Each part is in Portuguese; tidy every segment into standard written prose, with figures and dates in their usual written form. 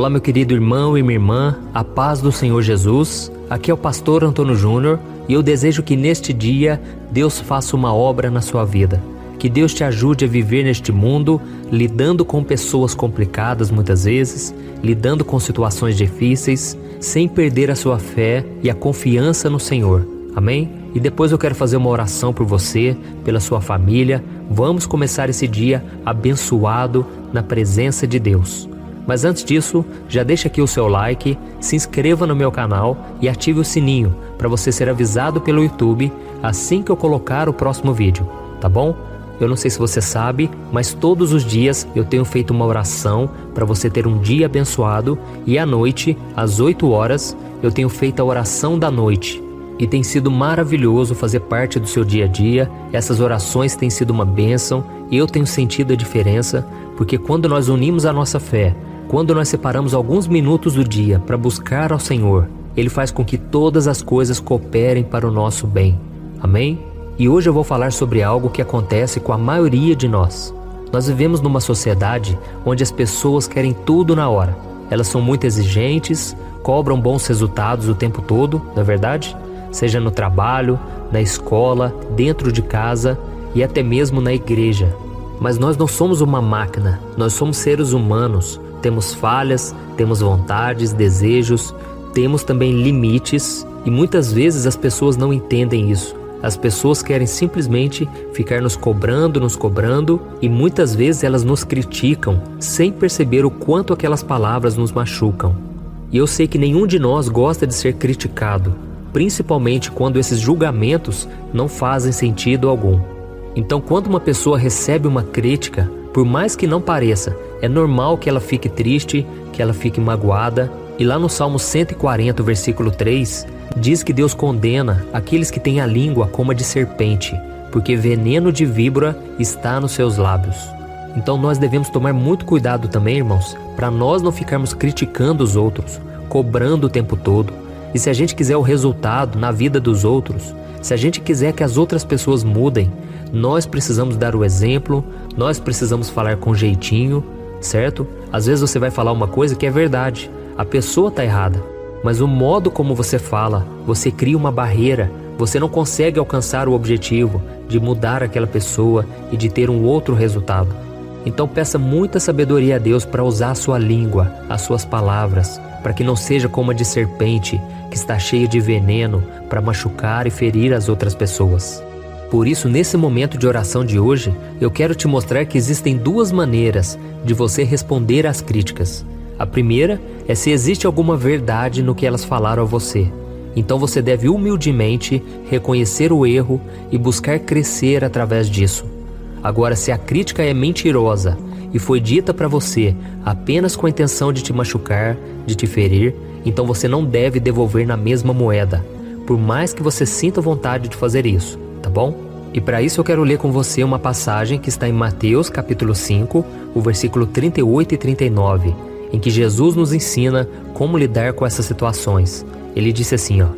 Olá, meu querido irmão e minha irmã, a paz do Senhor Jesus. Aqui é o pastor Antônio Júnior e eu desejo que neste dia Deus faça uma obra na sua vida. Que Deus te ajude a viver neste mundo, lidando com pessoas complicadas muitas vezes, lidando com situações difíceis, sem perder a sua fé e a confiança no Senhor. Amém? E depois eu quero fazer uma oração por você, pela sua família. Vamos começar esse dia abençoado na presença de Deus. Mas antes disso, já deixa aqui o seu like, se inscreva no meu canal e ative o sininho para você ser avisado pelo YouTube assim que eu colocar o próximo vídeo, tá bom? Eu não sei se você sabe, mas todos os dias eu tenho feito uma oração para você ter um dia abençoado e à noite, às 8 horas, eu tenho feito a oração da noite. E tem sido maravilhoso fazer parte do seu dia a dia. Essas orações têm sido uma bênção e eu tenho sentido a diferença, porque quando nós unimos a nossa fé, quando nós separamos alguns minutos do dia para buscar ao Senhor, Ele faz com que todas as coisas cooperem para o nosso bem. Amém? E hoje eu vou falar sobre algo que acontece com a maioria de nós. Nós vivemos numa sociedade onde as pessoas querem tudo na hora. Elas são muito exigentes, cobram bons resultados o tempo todo, não é verdade? Seja no trabalho, na escola, dentro de casa e até mesmo na igreja. Mas nós não somos uma máquina, nós somos seres humanos. Temos falhas, temos vontades, desejos, temos também limites e muitas vezes as pessoas não entendem isso. As pessoas querem simplesmente ficar nos cobrando e muitas vezes elas nos criticam sem perceber o quanto aquelas palavras nos machucam. E eu sei que nenhum de nós gosta de ser criticado, principalmente quando esses julgamentos não fazem sentido algum. Então, quando uma pessoa recebe uma crítica, por mais que não pareça, é normal que ela fique triste, que ela fique magoada. E lá no Salmo 140, versículo 3, diz que Deus condena aqueles que têm a língua como a de serpente, porque veneno de víbora está nos seus lábios. Então nós devemos tomar muito cuidado também, irmãos, para nós não ficarmos criticando os outros, cobrando o tempo todo. E se a gente quiser o resultado na vida dos outros, se a gente quiser que as outras pessoas mudem, nós precisamos dar o exemplo, nós precisamos falar com jeitinho, certo? Às vezes você vai falar uma coisa que é verdade, a pessoa está errada, mas o modo como você fala, você cria uma barreira, você não consegue alcançar o objetivo de mudar aquela pessoa e de ter um outro resultado. Então peça muita sabedoria a Deus para usar a sua língua, as suas palavras, para que não seja como a de serpente, que está cheia de veneno para machucar e ferir as outras pessoas. Por isso, nesse momento de oração de hoje, eu quero te mostrar que existem duas maneiras de você responder às críticas. A primeira é se existe alguma verdade no que elas falaram a você. Então você deve humildemente reconhecer o erro e buscar crescer através disso. Agora, se a crítica é mentirosa e foi dita para você apenas com a intenção de te machucar, de te ferir, então você não deve devolver na mesma moeda, por mais que você sinta vontade de fazer isso, tá bom? E para isso eu quero ler com você uma passagem que está em Mateus capítulo 5, o versículo 38 e 39, em que Jesus nos ensina como lidar com essas situações. Ele disse assim, ó: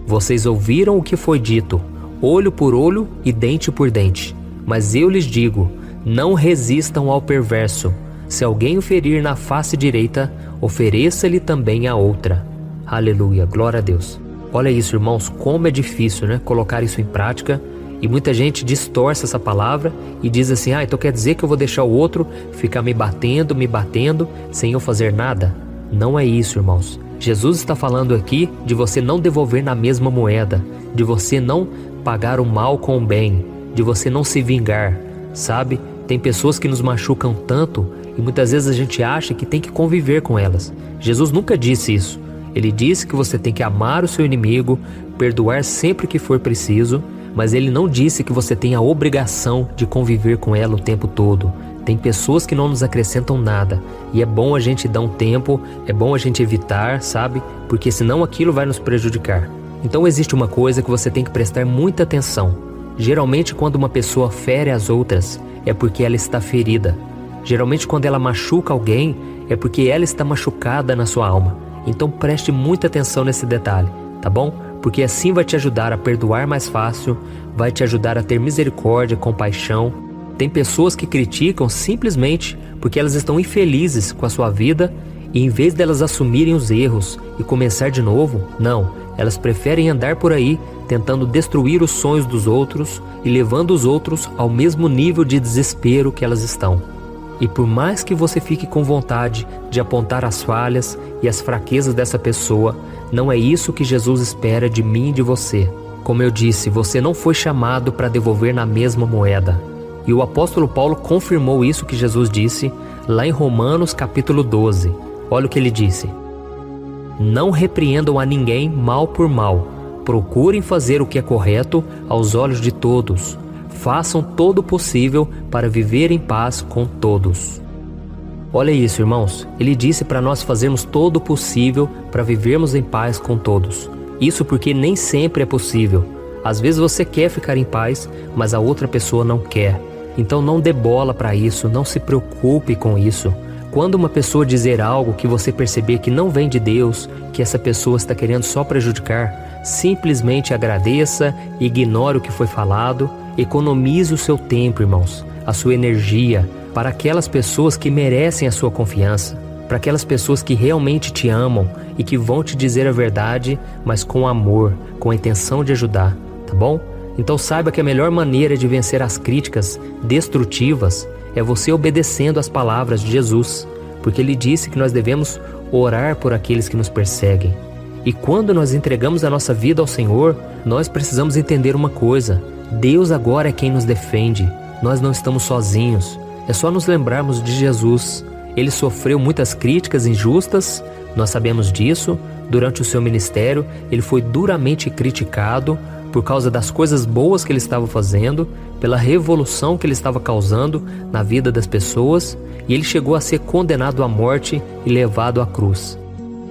Vocês ouviram o que foi dito, olho por olho e dente por dente. Mas eu lhes digo, não resistam ao perverso. Se alguém o ferir na face direita, ofereça-lhe também a outra. Aleluia, glória a Deus. Olha isso, irmãos, como é difícil, né, colocar isso em prática. E muita gente distorce essa palavra e diz assim, então quer dizer que eu vou deixar o outro ficar me batendo, sem eu fazer nada? Não é isso, irmãos. Jesus está falando aqui de você não devolver na mesma moeda, de você não pagar o mal com o bem, de você não se vingar, sabe? Tem pessoas que nos machucam tanto e muitas vezes a gente acha que tem que conviver com elas. Jesus nunca disse isso. Ele disse que você tem que amar o seu inimigo, perdoar sempre que for preciso, mas ele não disse que você tem a obrigação de conviver com ela o tempo todo. Tem pessoas que não nos acrescentam nada e é bom a gente dar um tempo, é bom a gente evitar, sabe? Porque senão aquilo vai nos prejudicar. Então existe uma coisa que você tem que prestar muita atenção. Geralmente quando uma pessoa fere as outras, é porque ela está ferida. Geralmente quando ela machuca alguém, é porque ela está machucada na sua alma. Então preste muita atenção nesse detalhe, tá bom? Porque assim vai te ajudar a perdoar mais fácil, vai te ajudar a ter misericórdia, compaixão. Tem pessoas que criticam simplesmente porque elas estão infelizes com a sua vida E em vez delas assumirem os erros e começar de novo, não, elas preferem andar por aí tentando destruir os sonhos dos outros e levando os outros ao mesmo nível de desespero que elas estão. E por mais que você fique com vontade de apontar as falhas e as fraquezas dessa pessoa, não é isso que Jesus espera de mim e de você. Como eu disse, você não foi chamado para devolver na mesma moeda. E o apóstolo Paulo confirmou isso que Jesus disse lá em Romanos capítulo 12. Olha o que ele disse: não repreendam a ninguém mal por mal. Procurem fazer o que é correto aos olhos de todos. Façam todo o possível para viver em paz com todos. Olha isso, irmãos. Ele disse para nós fazermos todo o possível para vivermos em paz com todos. Isso porque nem sempre é possível. Às vezes você quer ficar em paz, mas a outra pessoa não quer. Então não dê bola para isso, não se preocupe com isso. Quando uma pessoa dizer algo que você perceber que não vem de Deus, que essa pessoa está querendo só prejudicar, simplesmente agradeça, ignore o que foi falado, economize o seu tempo, irmãos, a sua energia, para aquelas pessoas que merecem a sua confiança, para aquelas pessoas que realmente te amam e que vão te dizer a verdade, mas com amor, com a intenção de ajudar, tá bom? Então saiba que a melhor maneira de vencer as críticas destrutivas é você obedecendo às palavras de Jesus, porque Ele disse que nós devemos orar por aqueles que nos perseguem. E quando nós entregamos a nossa vida ao Senhor, nós precisamos entender uma coisa: Deus agora é quem nos defende, nós não estamos sozinhos. É só nos lembrarmos de Jesus. Ele sofreu muitas críticas injustas, nós sabemos disso. Durante o seu ministério, ele foi duramente criticado por causa das coisas boas que ele estava fazendo, pela revolução que ele estava causando na vida das pessoas, e ele chegou a ser condenado à morte e levado à cruz.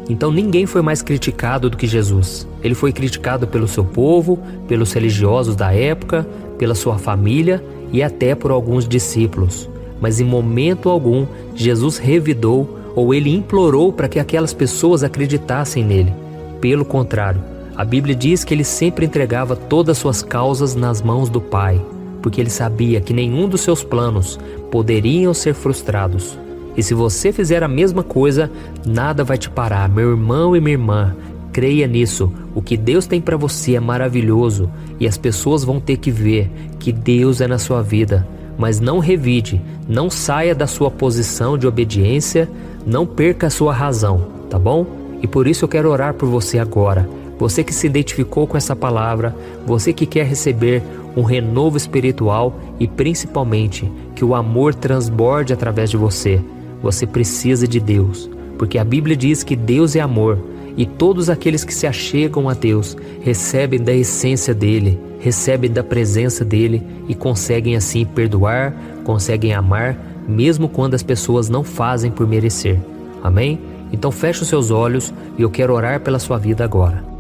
Então ninguém foi mais criticado do que Jesus. Ele foi criticado pelo seu povo, pelos religiosos da época, pela sua família e até por alguns discípulos. Mas em momento algum, Jesus revidou ou ele implorou para que aquelas pessoas acreditassem nele. Pelo contrário, a Bíblia diz que ele sempre entregava todas as suas causas nas mãos do Pai, porque ele sabia que nenhum dos seus planos poderiam ser frustrados. E se você fizer a mesma coisa, nada vai te parar, meu irmão e minha irmã. Creia nisso, o que Deus tem para você é maravilhoso e as pessoas vão ter que ver que Deus é na sua vida. Mas não revide, não saia da sua posição de obediência, não perca a sua razão, tá bom? E por isso eu quero orar por você agora. Você que se identificou com essa palavra, você que quer receber um renovo espiritual e principalmente que o amor transborde através de você. Você precisa de Deus, porque a Bíblia diz que Deus é amor e todos aqueles que se achegam a Deus recebem da essência dele, recebem da presença dele e conseguem assim perdoar, conseguem amar, mesmo quando as pessoas não fazem por merecer. Amém? Então feche os seus olhos e eu quero orar pela sua vida agora.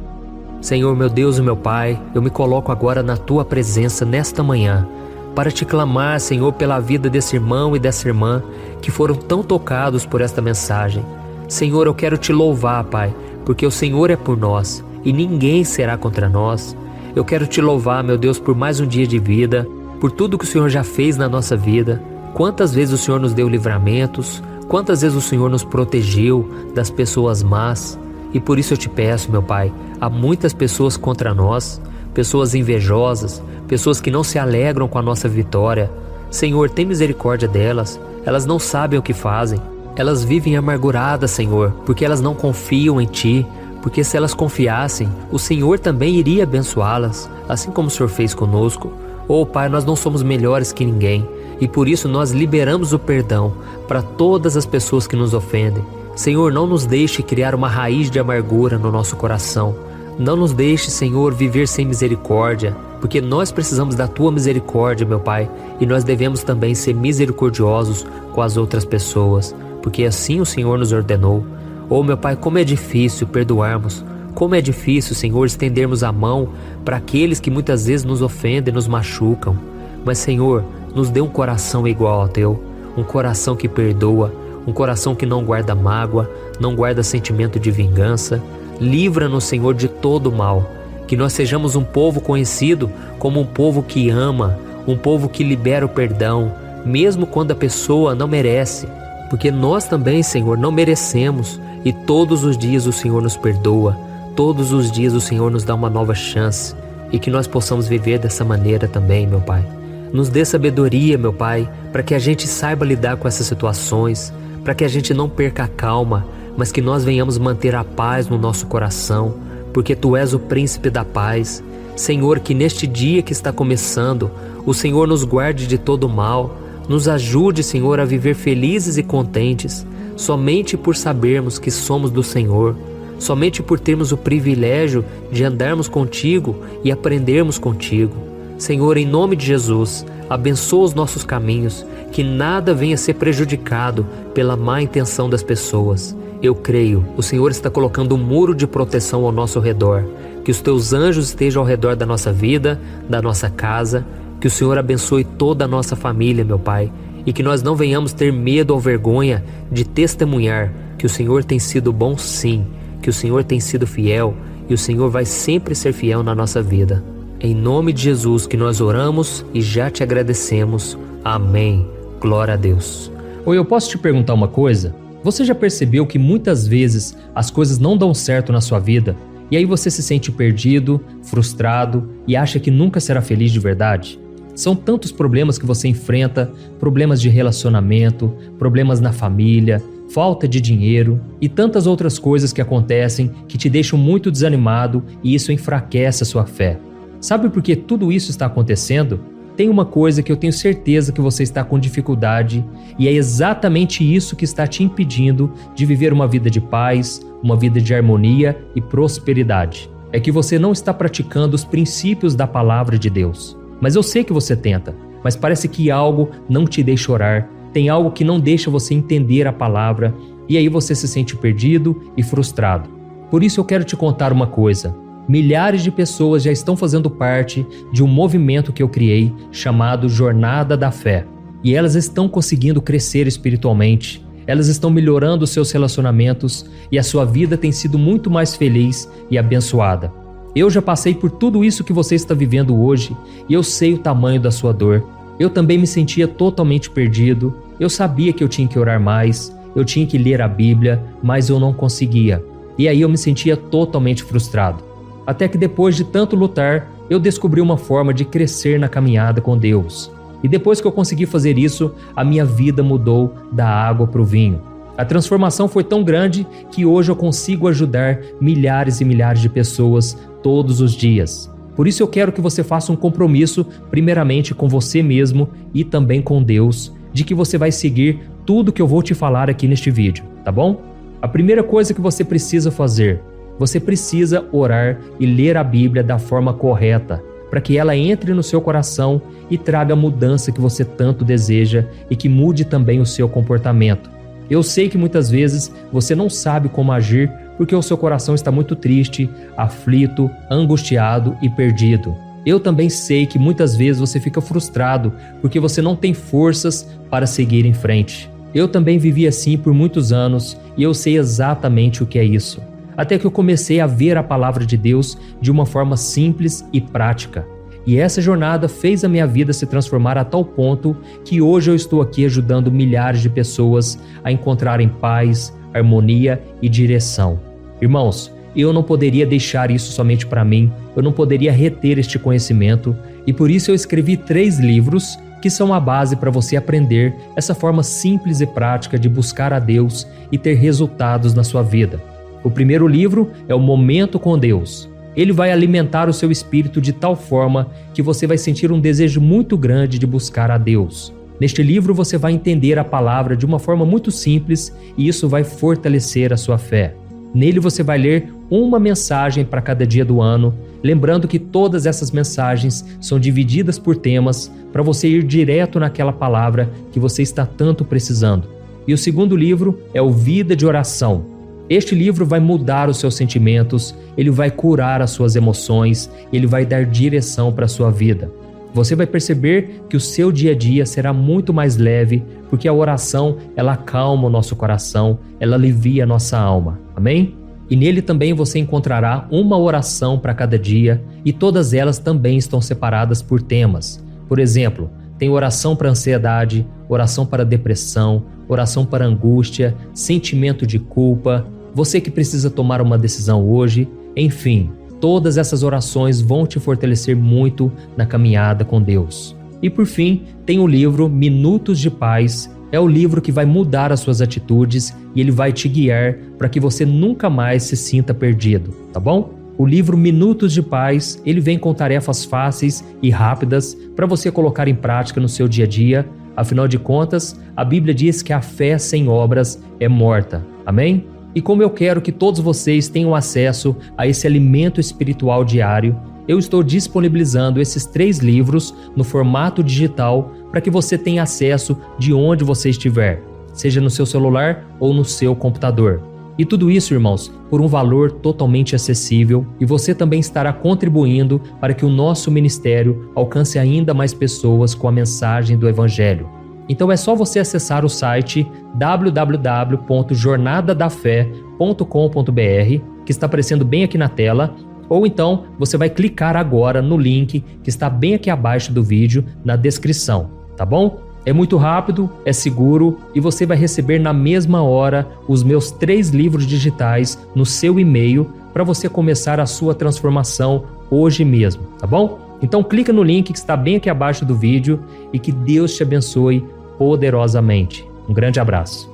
Senhor, meu Deus e meu Pai, eu me coloco agora na Tua presença nesta manhã, para te clamar, Senhor, pela vida desse irmão e dessa irmã que foram tão tocados por esta mensagem. Senhor, eu quero te louvar, Pai, porque o Senhor é por nós e ninguém será contra nós. Eu quero te louvar, meu Deus, por mais um dia de vida, por tudo que o Senhor já fez na nossa vida. Quantas vezes o Senhor nos deu livramentos, quantas vezes o Senhor nos protegeu das pessoas más. E por isso eu te peço, meu Pai, há muitas pessoas contra nós, pessoas invejosas, pessoas que não se alegram com a nossa vitória. Senhor, tem misericórdia delas, elas não sabem o que fazem. Elas vivem amarguradas, Senhor, porque elas não confiam em Ti, porque se elas confiassem, o Senhor também iria abençoá-las, assim como o Senhor fez conosco. Oh Pai, nós não somos melhores que ninguém, e por isso nós liberamos o perdão para todas as pessoas que nos ofendem. Senhor, não nos deixe criar uma raiz de amargura no nosso coração. Não nos deixe, Senhor, viver sem misericórdia, porque nós precisamos da Tua misericórdia, meu Pai, e nós devemos também ser misericordiosos com as outras pessoas, porque assim o Senhor nos ordenou. Oh, meu Pai, como é difícil perdoarmos, como é difícil, Senhor, estendermos a mão para aqueles que muitas vezes nos ofendem, nos machucam. Mas, Senhor, nos dê um coração igual ao Teu, um coração que perdoa, um coração que não guarda mágoa, não guarda sentimento de vingança. Livra-nos, Senhor, de todo o mal. Que nós sejamos um povo conhecido como um povo que ama, um povo que libera o perdão, mesmo quando a pessoa não merece. porque nós também, Senhor, não merecemos e todos os dias o Senhor nos perdoa, todos os dias o Senhor nos dá uma nova chance e que nós possamos viver dessa maneira também, meu Pai. Nos dê sabedoria, meu Pai, para que a gente saiba lidar com essas situações, para que a gente não perca a calma, mas que nós venhamos manter a paz no nosso coração, porque Tu és o príncipe da paz. Senhor, que neste dia que está começando, o Senhor nos guarde de todo mal, nos ajude, Senhor, a viver felizes e contentes, somente por sabermos que somos do Senhor, somente por termos o privilégio de andarmos contigo e aprendermos contigo. Senhor, em nome de Jesus, abençoa os nossos caminhos, que nada venha a ser prejudicado pela má intenção das pessoas. Eu creio, o Senhor está colocando um muro de proteção ao nosso redor, que os Teus anjos estejam ao redor da nossa vida, da nossa casa, que o Senhor abençoe toda a nossa família, meu Pai, e que nós não venhamos ter medo ou vergonha de testemunhar que o Senhor tem sido bom sim, que o Senhor tem sido fiel e o Senhor vai sempre ser fiel na nossa vida. Em nome de Jesus que nós oramos e já te agradecemos. Amém. Glória a Deus. Oi, eu posso te perguntar uma coisa? Você já percebeu que muitas vezes as coisas não dão certo na sua vida e aí você se sente perdido, frustrado e acha que nunca será feliz de verdade? São tantos problemas que você enfrenta, problemas de relacionamento, problemas na família, falta de dinheiro e tantas outras coisas que acontecem que te deixam muito desanimado e isso enfraquece a sua fé. Sabe por que tudo isso está acontecendo? Tem uma coisa que eu tenho certeza que você está com dificuldade e é exatamente isso que está te impedindo de viver uma vida de paz, uma vida de harmonia e prosperidade. É que você não está praticando os princípios da palavra de Deus. Mas eu sei que você tenta, mas parece que algo não te deixa orar, tem algo que não deixa você entender a palavra e aí você se sente perdido e frustrado. Por isso eu quero te contar uma coisa. Milhares de pessoas já estão fazendo parte de um movimento que eu criei chamado Jornada da Fé. E elas estão conseguindo crescer espiritualmente, elas estão melhorando os seus relacionamentos e a sua vida tem sido muito mais feliz e abençoada. Eu já passei por tudo isso que você está vivendo hoje e eu sei o tamanho da sua dor. Eu também me sentia totalmente perdido, eu sabia que eu tinha que orar mais, eu tinha que ler a Bíblia, mas eu não conseguia. E aí eu me sentia totalmente frustrado. Até que depois de tanto lutar, eu descobri uma forma de crescer na caminhada com Deus. E depois que eu consegui fazer isso, a minha vida mudou da água para o vinho. A transformação foi tão grande que hoje eu consigo ajudar milhares e milhares de pessoas todos os dias. Por isso eu quero que você faça um compromisso, primeiramente com você mesmo e também com Deus, de que você vai seguir tudo que eu vou te falar aqui neste vídeo, tá bom? A primeira coisa que você precisa fazer, você precisa orar e ler a Bíblia da forma correta, para que ela entre no seu coração e traga a mudança que você tanto deseja e que mude também o seu comportamento. Eu sei que muitas vezes você não sabe como agir porque o seu coração está muito triste, aflito, angustiado e perdido. Eu também sei que muitas vezes você fica frustrado porque você não tem forças para seguir em frente. Eu também vivi assim por muitos anos e eu sei exatamente o que é isso. Até que eu comecei a ver a palavra de Deus de uma forma simples e prática. E essa jornada fez a minha vida se transformar a tal ponto que hoje eu estou aqui ajudando milhares de pessoas a encontrarem paz, harmonia e direção. Irmãos, eu não poderia deixar isso somente para mim, eu não poderia reter este conhecimento e por isso eu escrevi 3 livros que são a base para você aprender essa forma simples e prática de buscar a Deus e ter resultados na sua vida. O primeiro livro é o Momento com Deus. Ele vai alimentar o seu espírito de tal forma que você vai sentir um desejo muito grande de buscar a Deus. Neste livro você vai entender a palavra de uma forma muito simples e isso vai fortalecer a sua fé. Nele você vai ler uma mensagem para cada dia do ano, lembrando que todas essas mensagens são divididas por temas para você ir direto naquela palavra que você está tanto precisando. E o segundo livro é o Vida de Oração. Este livro vai mudar os seus sentimentos, ele vai curar as suas emoções, ele vai dar direção para a sua vida. Você vai perceber que o seu dia a dia será muito mais leve, porque a oração, ela acalma o nosso coração, ela alivia a nossa alma. Amém? E nele também você encontrará uma oração para cada dia e todas elas também estão separadas por temas. Por exemplo, tem oração para ansiedade, oração para depressão, oração para angústia, sentimento de culpa, você que precisa tomar uma decisão hoje, enfim, todas essas orações vão te fortalecer muito na caminhada com Deus. E por fim, tem o livro Minutos de Paz. É o livro que vai mudar as suas atitudes e ele vai te guiar para que você nunca mais se sinta perdido, tá bom? O livro Minutos de Paz, ele vem com tarefas fáceis e rápidas para você colocar em prática no seu dia a dia. Afinal de contas, a Bíblia diz que a fé sem obras é morta. Amém? E como eu quero que todos vocês tenham acesso a esse alimento espiritual diário, eu estou disponibilizando esses 3 livros no formato digital para que você tenha acesso de onde você estiver, seja no seu celular ou no seu computador. E tudo isso, irmãos, por um valor totalmente acessível, e você também estará contribuindo para que o nosso ministério alcance ainda mais pessoas com a mensagem do Evangelho. Então é só você acessar o site www.jornadadafé.com.br, que está aparecendo bem aqui na tela, ou então você vai clicar agora no link que está bem aqui abaixo do vídeo, na descrição, tá bom? É muito rápido, é seguro e você vai receber na mesma hora os meus 3 livros digitais no seu e-mail para você começar a sua transformação hoje mesmo, tá bom? Então clica no link que está bem aqui abaixo do vídeo e que Deus te abençoe poderosamente. Um grande abraço.